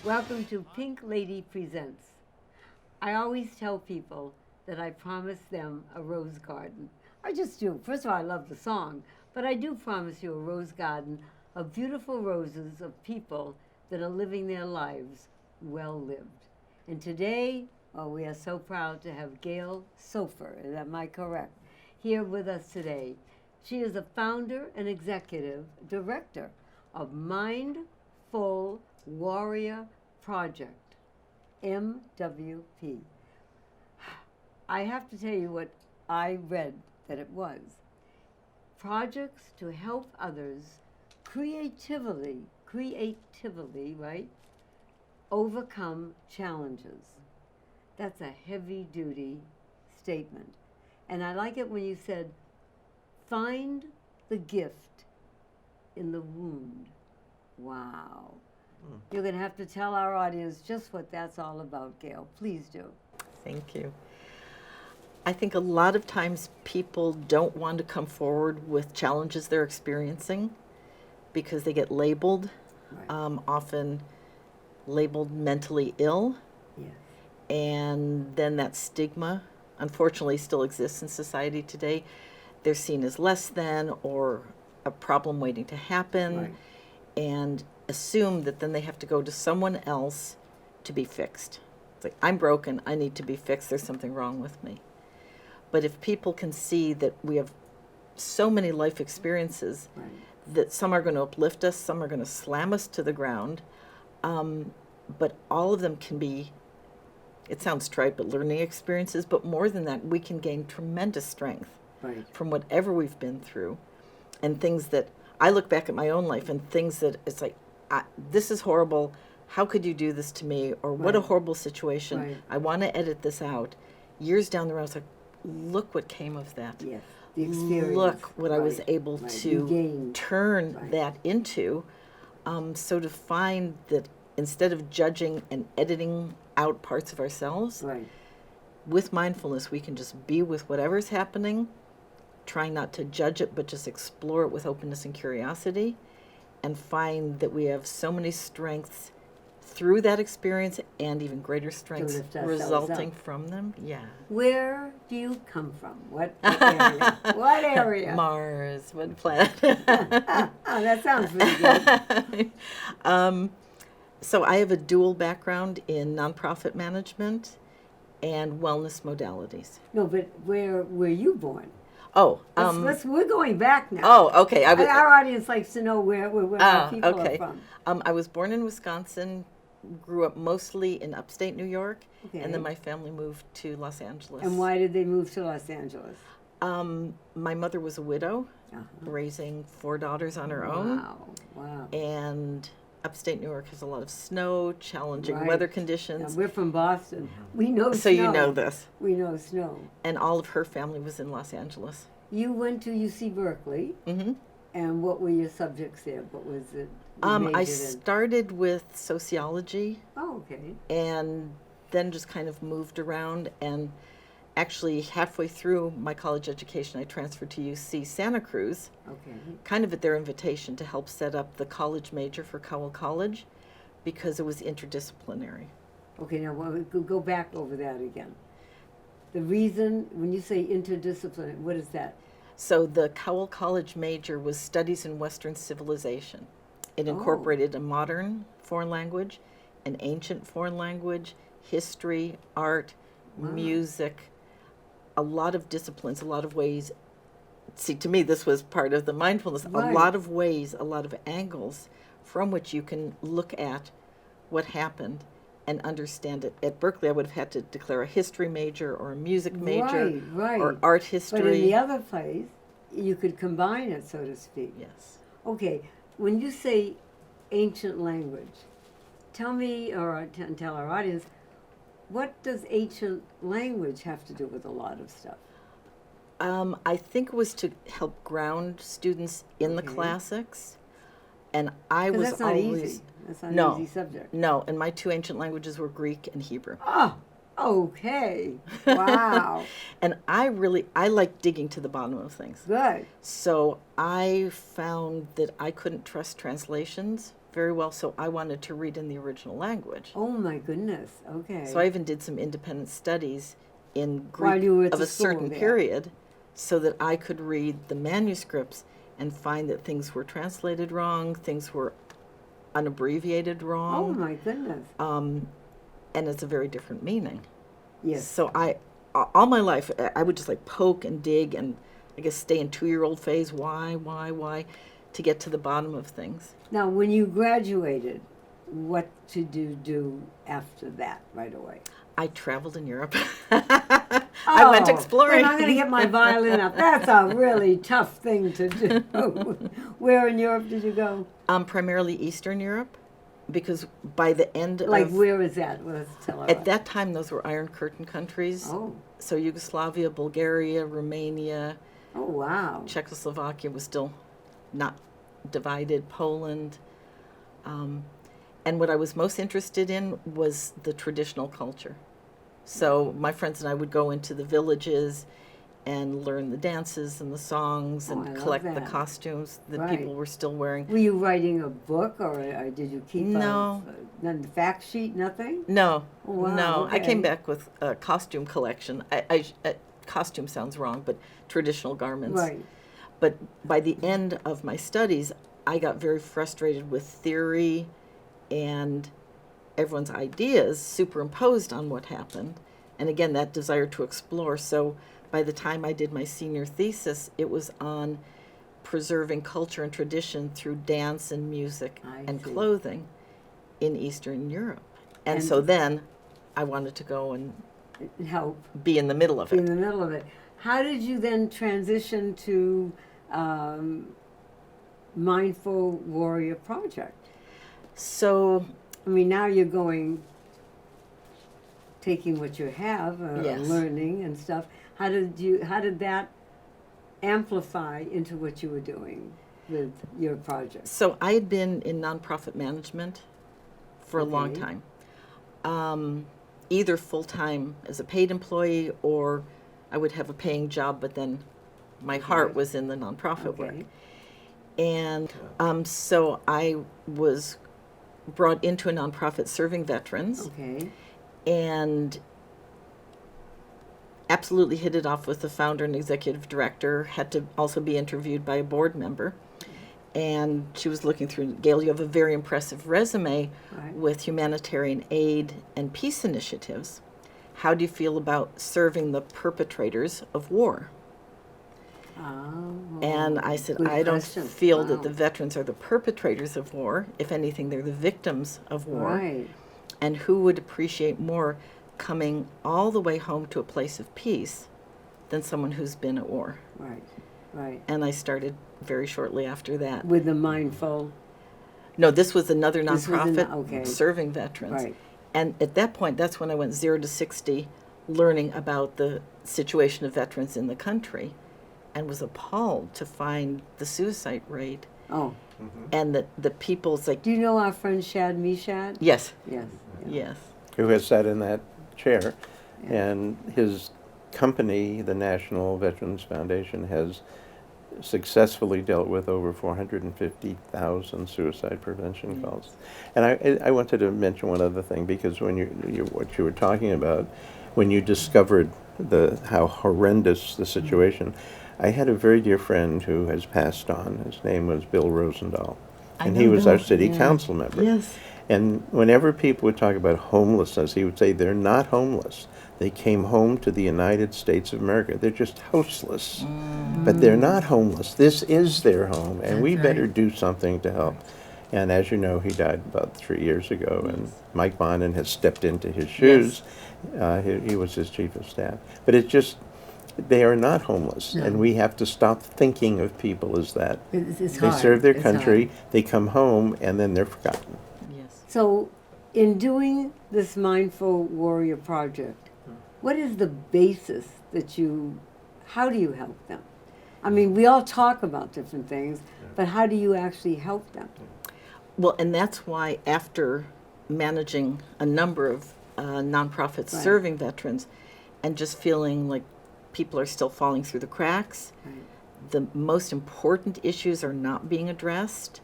Welcome to Pink Lady Presents. I always tell people that I promise them a rose garden. I just do. First of all, I love the song, but I do promise you a rose garden of beautiful roses of people that are living their lives well lived. And today, we are so proud to have Gail Soffer, am I correct, here with us today. She is a founder and executive director of Mindful Warrior Project, MWP. I have to tell you what I read that it was. Projects to help others creatively, right, overcome challenges. That's a heavy duty statement. And I like it when you said, find the gift in the wound. Wow. You're going to have to tell our audience just what that's all about, Gail. Please do. Thank you. I think a lot of times people don't want to come forward with challenges they're experiencing because they get labeled, Right. often labeled mentally ill, Yes. and then that stigma, unfortunately, still exists in society today. They're seen as less than or a problem waiting to happen, Right. and assume that then they have to go to someone else to be fixed. It's like, I'm broken, I need to be fixed, there's something wrong with me. But if people can see that we have so many life experiences, Right. that some are going to uplift us, some are going to slam us to the ground, but all of them can be, it sounds trite, but learning experiences. But more than that, we can gain tremendous strength Right. from whatever we've been through, and things that I look back at my own life and things that it's like, this is horrible. How could you do this to me? Or what a Right. horrible situation. Right. I want to edit this out. Years down the road, I was like, look what came of that. Yes. The experience. Look what I was Right. able Right. to You gained. turn Right. that into. So to find that instead of judging and editing out parts of ourselves, Right. with mindfulness, we can just be with whatever's happening, try not to judge it, but just explore it with openness and curiosity, and find that we have so many strengths through that experience and even greater strengths lift ourselves resulting up. from them. Yeah. Where do you come from? What area? What area? Mars, what planet? Oh, that sounds really good. So I have a dual background in nonprofit management and wellness modalities. No, but where were you born? Oh, We're going back now. oh, okay. Our audience likes to know where our people okay. are from. I was born in Wisconsin, grew up mostly in upstate New York, Okay. and then my family moved to Los Angeles. And why did they move to Los Angeles? My mother was a widow, Uh-huh. raising 4 daughters on her own, Wow. Wow. and upstate New York has a lot of snow, challenging Right. weather Now, conditions. we're from Boston. We know So snow. you know this. We know snow. And all of her family was in Los Angeles. You went to UC Berkeley, Hmm. and what were your subjects there? What was it? you I majored in? started with sociology Oh, okay. and then just kind of moved around, and actually halfway through my college education I transferred to UC Santa Cruz, Okay. kind of at their invitation, to help set up the college major for Cowell College because it was interdisciplinary. Okay, now go back over that again. The reason, when you say interdisciplinary, what is that? So the Cowell College major was Studies in Western Civilization. It Oh. incorporated a modern foreign language, an ancient foreign language, history, art, Wow. music, a lot of disciplines, a lot of ways. See, to me, this was part of the mindfulness. Right. A lot of ways, a lot of angles from which you can look at what happened and understand it. At Berkeley, I would have had to declare a history major or a music major Right. or art history. But in the other place, you could combine it, so to speak. Yes. Okay, when you say ancient language, tell me, or tell our audience, what does ancient language have to do with a lot of stuff? I think it was to help ground students in the Okay. classics, and I 'Cause was that's not always easy. That's not No. an easy subject. no, and my 2 ancient languages were Greek and Hebrew. Oh, okay. Wow. And I like digging to the bottom of things. Good. So I found that I couldn't trust translations very well, so I wanted to read in the original language. Oh my goodness. Okay. So I even did some independent studies in While Greek you were at of the a school certain there. period so that I could read the manuscripts and find that things were translated wrong, things were unabbreviated Oh wrong, my goodness. and it's a very different meaning. Yes. So all my life, I would just like poke and dig and I guess stay in 2-year-old phase. Why? To get to the bottom of things. Now, when you graduated, what did you do after that right away? I traveled in Europe. I went exploring. Then I'm going to get my violin up. That's a really tough thing to do. Where in Europe did you go? Primarily Eastern Europe, because by the end Like, of... where is that? Well, let's tell her. At that time, those were Iron Curtain countries. Oh. So Yugoslavia, Bulgaria, Romania, Oh, wow. Czechoslovakia was still not divided, Poland. And what I was most interested in was the traditional culture. So my friends and I would go into the villages and learn the dances and the songs Oh, I and love collect the that. costumes that Right. people were still wearing. Were you writing a book, or did you keep No. a fact sheet, nothing? No, Oh, wow, no. I okay. came back with a costume collection. Costume sounds wrong, but traditional garments. Right. But by the end of my studies, I got very frustrated with theory and everyone's ideas superimposed on what happened. And again, that desire to explore. So by the time I did my senior thesis, it was on preserving culture and tradition through dance and music I and see. clothing in Eastern Europe. And And- so then I wanted to go and Help be in the middle of be in it. the middle of it. How did you then transition to Mindful Warrior Project? So I mean, now you're taking what you have, Yes. learning and stuff. How did that amplify into what you were doing with your project? So I had been in nonprofit management for a long Okay. time, either full-time as a paid employee or I would have a paying job, but then my heart was in the nonprofit work. Okay. And so I was brought into a nonprofit serving veterans Okay. and absolutely hit it off with the founder and executive director, had to also be interviewed by a board member. And she was looking through, Gail, you have a very impressive resume Right. with humanitarian aid and peace initiatives. How do you feel about serving the perpetrators of war? Oh, And I said, good I don't question. feel that Wow. the veterans are the perpetrators of war. If anything, they're the victims of war. Right. And who would appreciate more coming all the way home to a place of peace than someone who's been at war? Right. Right. And I started very shortly after that. With the mindful. No, this was another This was nonprofit okay. serving veterans. Right. And at that point, that's when I went 0 to 60, learning about the situation of veterans in the country, and was appalled to find the suicide rate Oh, and that the people's like, do you know our friend Shad Meshad? yes, Yes. Yeah. yes. Who has sat in that chair. Yeah. And his company, the National Veterans Foundation, has successfully dealt with over 450,000 suicide prevention calls. And I wanted to mention one other thing, because when what you were talking about, when you discovered how horrendous the situation, I had a very dear friend who has passed on. His name was Bill Rosendahl, I and know he was our Bill, city yeah. council member. Yes. And whenever people would talk about homelessness, he would say, they're not homeless. They came home to the United States of America. They're just houseless. But they're not homeless. This is their home, and we That's better right. do something to help. And as you know, he died about 3 years ago, and Mike Bonin has stepped into his shoes. He was his chief of staff. But it's just, they are not homeless, No. and we have to stop thinking of people as that. It's They hard. serve their It's country, hard. they come home, and then they're forgotten. Yes. So, in doing this Mindful Warrior Project, what is the basis how do you help them? I mean, we all talk about different things, but how do you actually help them? Well, and that's why after managing a number of nonprofits Right. serving veterans and just feeling like people are still falling through the cracks, Right. the most important issues are not being addressed,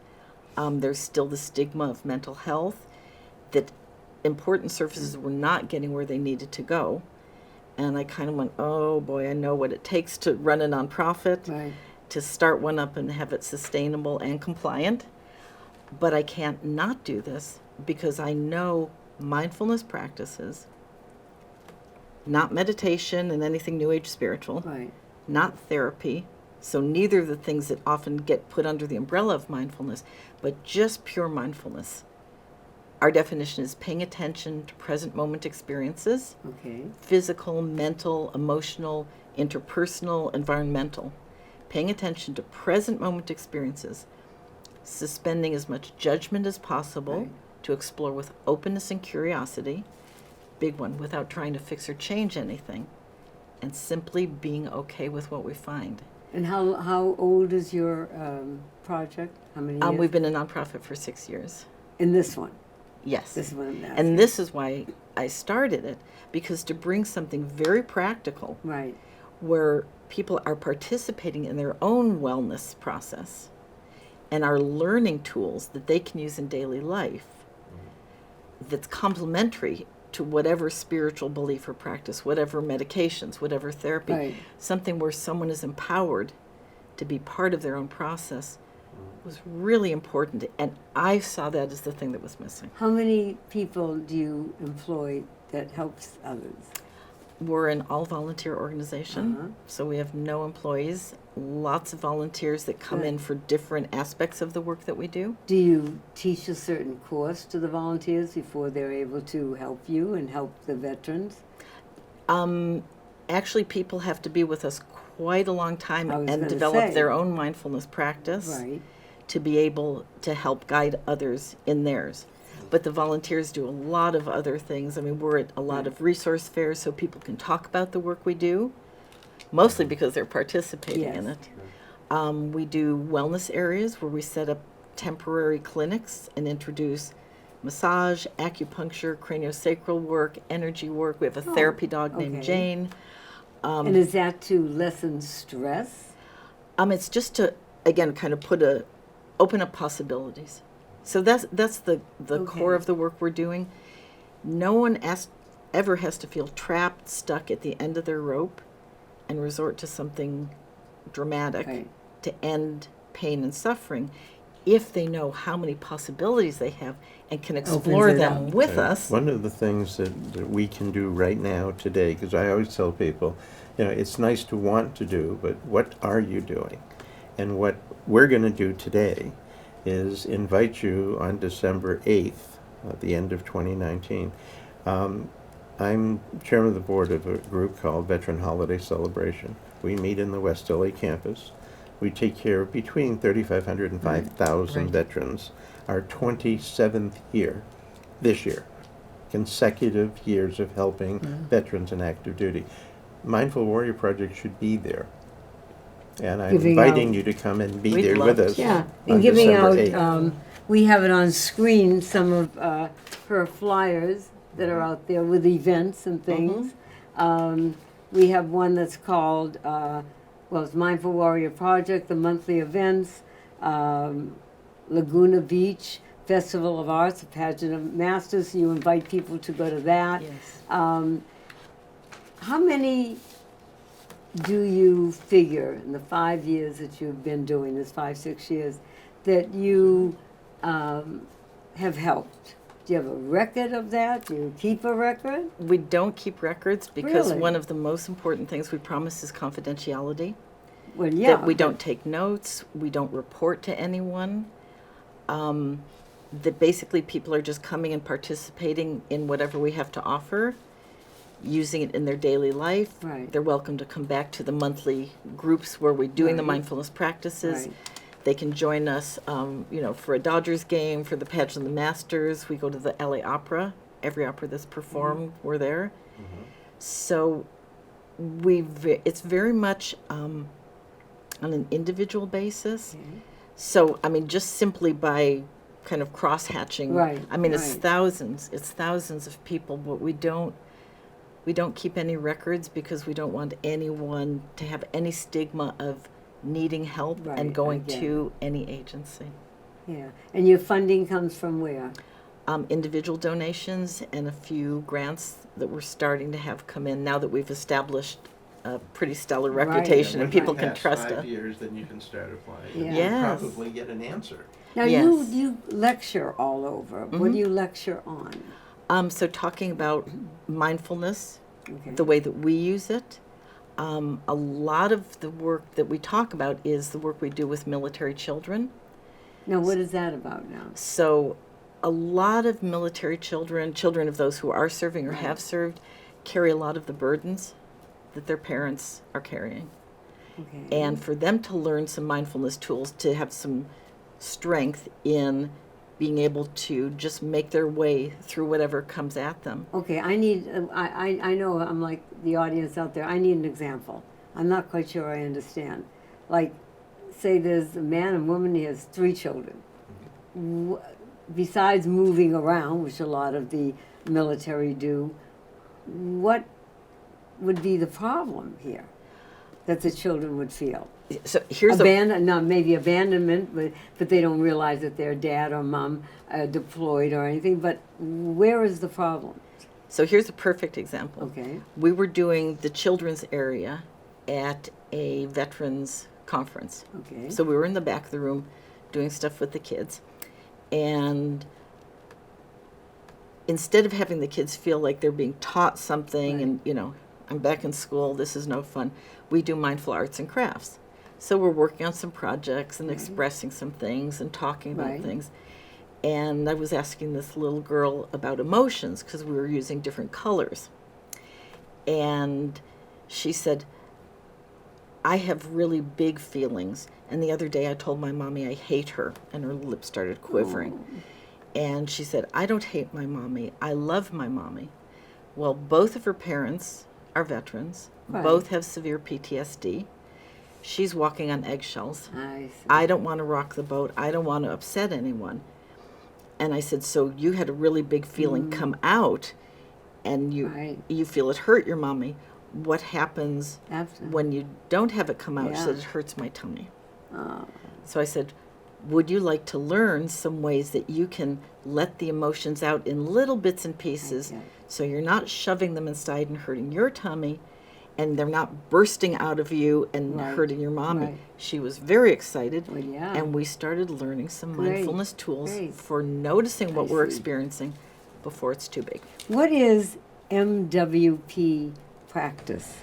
There's still the stigma of mental health, that important services were not getting where they needed to go. And I kind of went, oh boy, I know what it takes to run a nonprofit, Right. to start one up and have it sustainable and compliant. But I can't not do this because I know mindfulness practices, not meditation and anything New Age spiritual, Right. not therapy, so neither of the things that often get put under the umbrella of mindfulness, but just pure mindfulness. Our definition is paying attention to present moment experiences, Okay. physical, mental, emotional, interpersonal, environmental. Paying attention to present moment experiences, suspending as much judgment as possible Right. to explore with openness and curiosity, big one, without trying to fix or change anything, and simply being okay with what we find. And how old is your project? How many years? We've been a nonprofit for 6 years. In this one. Yes. This is what I'm asking. And this is why I started it, because to bring something very practical Right. where people are participating in their own wellness process and are learning tools that they can use in daily life that's complementary to whatever spiritual belief or practice, whatever medications, whatever therapy, Right. something where someone is empowered to be part of their own process was really important. And I saw that as the thing that was missing. How many people do you employ that helps others? We're an all-volunteer organization, Uh-huh. so we have no employees, lots of volunteers that come Good. in for different aspects of the work that we do. Do you teach a certain course to the volunteers before they're able to help you and help the veterans? Actually, people have to be with us quite a long time I was and gonna develop say. their own mindfulness practice Right. to be able to help guide others in theirs. But the volunteers do a lot of other things. I mean, we're at a lot of resource fairs so people can talk about the work we do, mostly because they're participating in Yes. it. We do wellness areas where we set up temporary clinics and introduce massage, acupuncture, craniosacral work, energy work. We have a Oh, therapy dog named okay. Jane. And is that to lessen stress? It's just to, again, kind of open up possibilities. So that's the core Okay. of the work we're doing. No one ever has to feel trapped, stuck at the end of their rope and resort to something dramatic Right. to end pain and suffering if they know how many possibilities they have and can explore it them up. with us. One of the things that we can do right now today, because I always tell people, it's nice to want to do, but what are you doing? And what we're going to do today is invite you on December 8th, at the end of 2019. I'm chairman of the board of a group called Veteran Holiday Celebration. We meet in the West LA campus. We take care of between 3,500 and 5,000 Right. veterans. Our 27th year, this year, consecutive years of helping veterans in active duty. Mindful Warrior Project should be there. And I'm Giving inviting out- you to come and be We'd there love with to. us Yeah, on and giving December out, 8th. we have it on screen, some of her flyers that are out there with events and things. We have one that's called, it's Mindful Warrior Project, the monthly events, Laguna Beach, Festival of Arts, a pageant of masters, you invite people to go to that. Yes. How many do you figure in the 5 years that you've been doing this, 5, 6 years, that you have helped? Do you have a record of that? Do you keep a record? We don't keep records because Really? one of the most important things we promise is confidentiality. Well, yeah. That we don't take notes, we don't report to anyone. That basically people are just coming and participating in whatever we have to offer, using it in their daily life. Right. They're welcome to come back to the monthly groups where we're doing the Right. mindfulness practices. Right. They can join us, for a Dodgers game, for the pageant of the Masters. We go to the LA Opera. Every opera that's performed, we're there. So it's very much on an individual basis. Okay. So, just simply by kind of cross-hatching. Right, It's right. thousands of people, but we don't keep any records because we don't want anyone to have any stigma of needing help Right, and going I get to any agency. Yeah. And your funding comes from where? Individual donations and a few grants that we're starting to have come in now that we've established a pretty stellar Right. reputation Yeah, and when people you can pass trust 5 us. years, then you can start applying. Yeah. And Yes. you'll probably get an answer. Now Yes. you lecture all over. What do you lecture on? So talking about mindfulness, Okay. the way that we use it, a lot of the work that we talk about is the work we do with military children. Now what is that about now? So a lot of military children, children of those who are serving or Right. have served, carry a lot of the burdens that their parents are carrying. Okay. And for them to learn some mindfulness tools, to have some strength in being able to just make their way through whatever comes at them. Okay, I need, I know I'm like the audience out there, I need an example. I'm not quite sure I understand. Like, say there's a man and woman, he has 3 children. Besides moving around, which a lot of the military do, what would be the problem here that the children would feel? So here's Maybe abandonment, but they don't realize that their dad or mom deployed or anything. But where is the problem? so here's a perfect example. Okay. We were doing the children's area at a veterans conference. Okay. So we were in the back of the room doing stuff with the kids. And instead of having the kids feel like they're being taught something Right. and, I'm back in school, this is no fun, we do mindful arts and crafts. So we're working on some projects and expressing some things and talking about Right. things. And I was asking this little girl about emotions because we were using different colors. And she said, I have really big feelings. And the other day I told my mommy I hate her, and her lips started quivering. And she said, I don't hate my mommy. I love my mommy. Well, both of her parents are veterans. Right. Both have severe PTSD. She's walking on eggshells. I see. I don't want to rock the boat. I don't want to upset anyone. And I said, so you had a really big feeling come out, and Right. you feel it hurt your mommy. What happens After. when you don't have it come out? She Yeah. said, it hurts my tummy. Oh, So I said, would you like to learn some ways that you can let the emotions out in little bits and pieces Okay. so you're not shoving them inside and hurting your tummy, and they're not bursting out of you and Right. hurting your mommy? Right. She was very excited. Well, yeah. And we started learning some Great. mindfulness tools Great. for noticing what I we're see. experiencing before it's too big. What is MWP practice?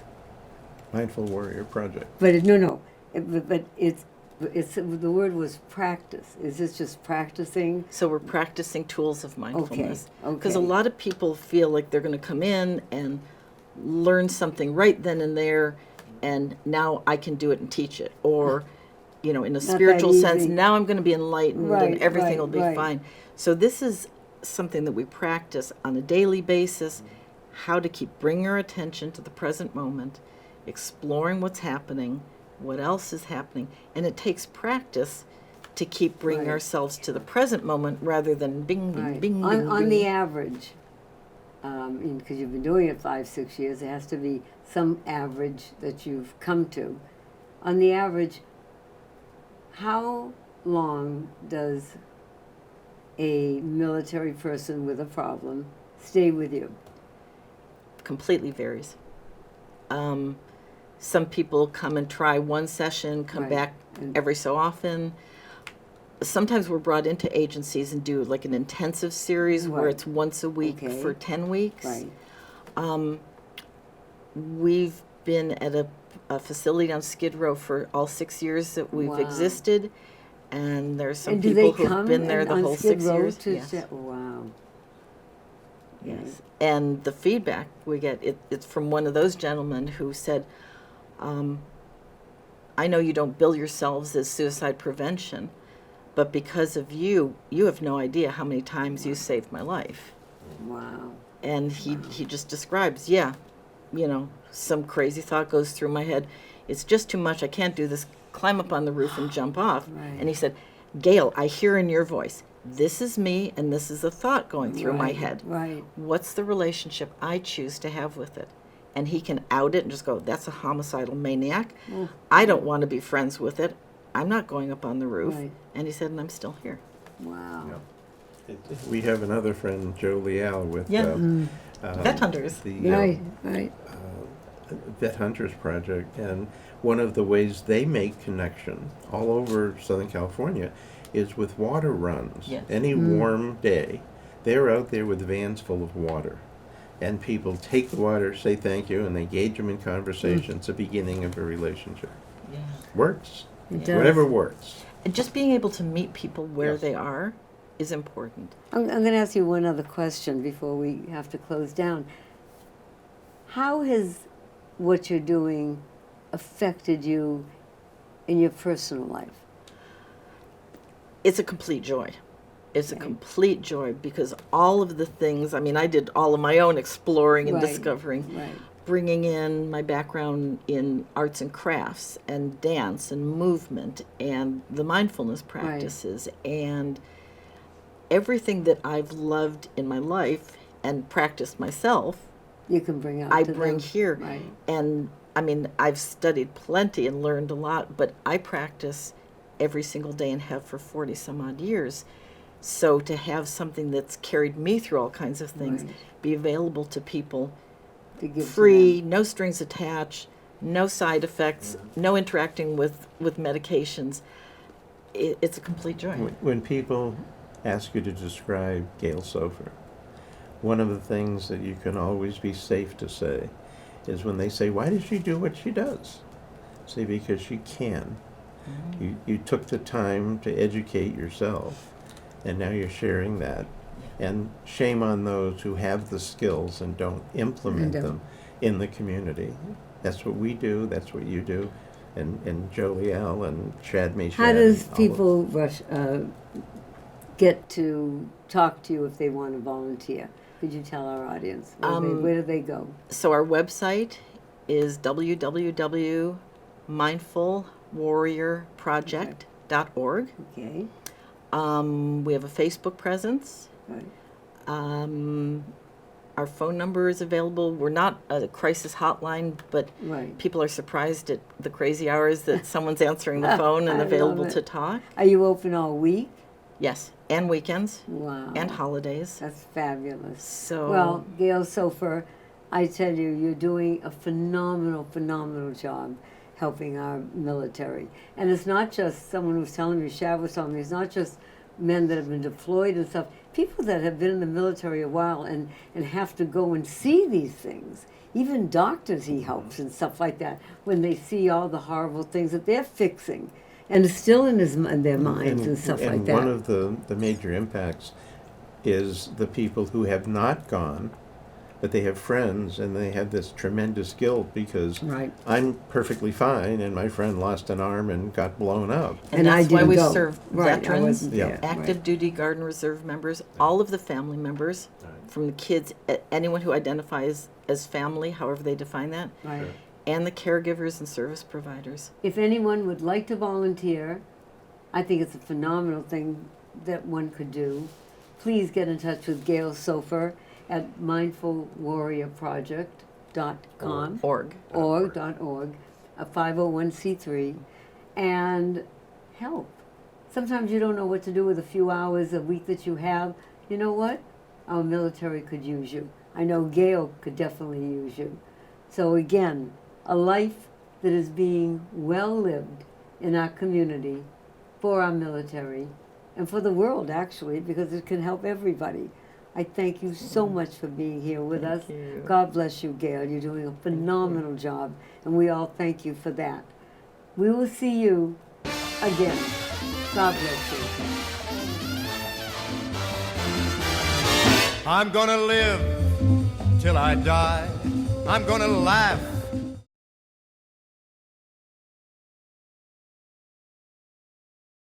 Mindful Warrior Project. But but it's the word was practice. Is this just practicing? So we're practicing tools of mindfulness. Because okay. a lot of people feel like they're going to come in and learn something right then and there, and now I can do it and teach it. Or, in a that spiritual sense, easy. now I'm going to be enlightened Right, and everything right, will be right. fine. So this is something that we practice on a daily basis, how to keep bringing our attention to the present moment, exploring what's happening, what else is happening, and it takes practice to keep bringing Right. ourselves to the present moment rather than bing, bing, Right. bing, on bing, on bing. the average, because you've been doing it 5-6 years, there has to be some average that you've come to. On the average, how long does a military person with a problem stay with you? Completely varies. Some people come and try one session, come Right. back And- every so often. Sometimes we're brought into agencies and do like an intensive series where Right. it's once a week Okay. for 10 weeks. Right. We've been at a facility on Skid Row for all 6 years that we've Wow. existed, and there's some And do people they who've come been there and the on whole Skid 6 Row years. to Yes. wow. Yes. And the feedback we get, it's from one of those gentlemen who said, I know you don't bill yourselves as suicide prevention, but because of you, you have no idea how many times you saved my life. Wow. And he just describes, some crazy thought goes through my head. It's just too much. I can't do this. Climb up on the roof and jump off. Right. And he said, Gail, I hear in your voice, this is me and this is a thought going through my Right, head. Right. What's the relationship I choose to have with it? And he can out it and just go, that's a homicidal maniac. Oh, I don't want to be friends with it. I'm not going up on the roof. Right. And he said, and I'm still here. Wow. We have another friend, Joe Leal, with Yeah. Vet hunters. the Right. Vet Hunters Project, and one of the ways they make connection all over Southern California is with water runs. Yes. Any warm day, they're out there with vans full of water. And people take the water, say thank you, and they engage them in conversation. It's the beginning of a relationship. Yeah. Works. It does. Whatever works. And just being able to meet people where Yes. they are is important. I'm going to ask you one other question before we have to close down. How has what you're doing affected you in your personal life? It's a complete joy. It's a Okay. complete joy because all of the things, I mean, I did all of my own exploring and Right. discovering, Right. bringing in my background in arts and crafts and dance and movement and the mindfulness practices and everything that I've loved in my life and practiced myself, You can bring out I to bring them. here. Right. And I mean, I've studied plenty and learned a lot, but I practice every single day and have for 40 some odd years. So to have something that's carried me through all kinds of things, Right. be available to people To give to free, them. no strings attached, no side effects, no interacting with medications, it's a complete joy. When people ask you to describe Gail Soffer, one of the things that you can always be safe to say is when they say, why does she do what she does? Say, because she can. You took the time to educate yourself, and now you're sharing that. And shame on those who have the skills and don't implement And don't. them in the community. That's what we do, that's what you do, and Joe Leal and Chad Meshan. How does all of- people get to talk to you if they want to volunteer? Could you tell our audience? Where do they go? So our website is www.mindfulwarriorproject.org. Okay. We have a Facebook presence. Right. Our phone number is available. We're not a crisis hotline, but Right. people are surprised at the crazy hours that someone's answering the phone I and love available it. to talk. Are you open all week? Yes, and weekends Wow. and holidays. That's fabulous. So Well, Gail Soffer, I tell you, you're doing a phenomenal, phenomenal job helping our military. And it's not just someone who's telling me, Shav was telling me, it's not just men that have been deployed and stuff. People that have been in the military a while and have to go and see these things. Even doctors he helps and stuff like that when they see all the horrible things that they're fixing. And it's still in their minds and stuff like that. And one of the major impacts is the people who have not gone, but they have friends and they have this tremendous guilt because Right. I'm perfectly fine and my friend lost an arm and got blown up. and I that's why didn't we go. serve Right, I veterans, wasn't Yeah. there. active Right. duty Guard and Reserve members, all of the family members, from the kids, anyone who identifies as family, however they define that, Right. and the caregivers and service providers. If anyone would like to volunteer, I think it's a phenomenal thing that one could do. Please get in touch with Gail Soffer at mindfulwarriorproject.com. Org. org.org, a 501c3, and help. Sometimes you don't know what to do with a few hours a week that you have. You know what? Our military could use you. I know Gail could definitely use you. So again, a life that is being well lived in our community for our military and for the world, actually, because it can help everybody. I thank you so much for being here with us. you. God bless you, Gail. You're doing a phenomenal job, and we all thank you for that. We will see you again. God bless you. I'm gonna live till I die. I'm gonna laugh